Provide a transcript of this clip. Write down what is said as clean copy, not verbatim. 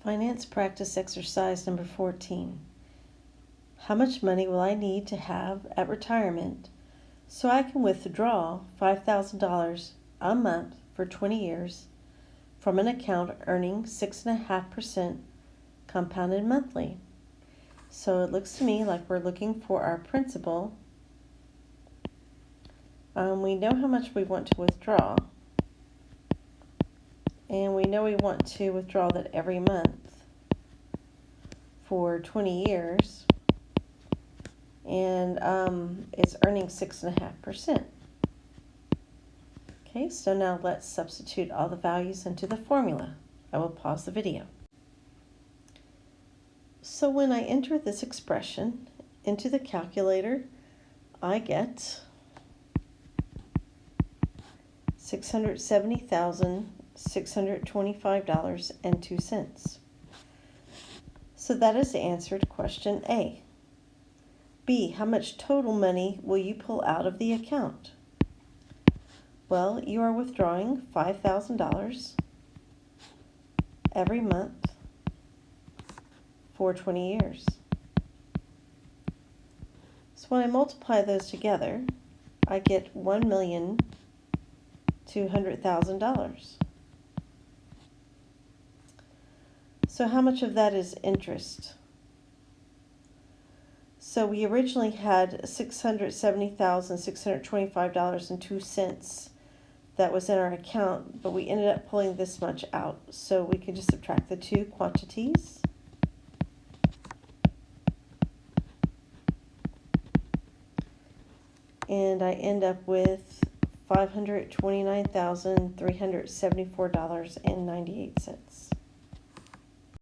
Finance practice exercise number 14. How much money will I need to have at retirement so I can withdraw $5,000 a month for 20 years from an account earning 6.5% compounded monthly? So it looks to me like we're looking for our principal. We know how much we want to withdraw. And we know we want to withdraw that every month for 20 years. And it's earning 6.5%. Okay, so now let's substitute all the values into the formula. I will pause the video. So when I enter this expression into the calculator, I get $670,625.02. So that is the answer to question A. B, how much total money will you pull out of the account? Well, you are withdrawing $5,000 every month for 20 years. So when I multiply those together, I get $1,200,000. So how much of that is interest? So we originally had $670,625.02 that was in our account, but we ended up pulling this much out. So we can just subtract the two quantities. And I end up with $529,374.98.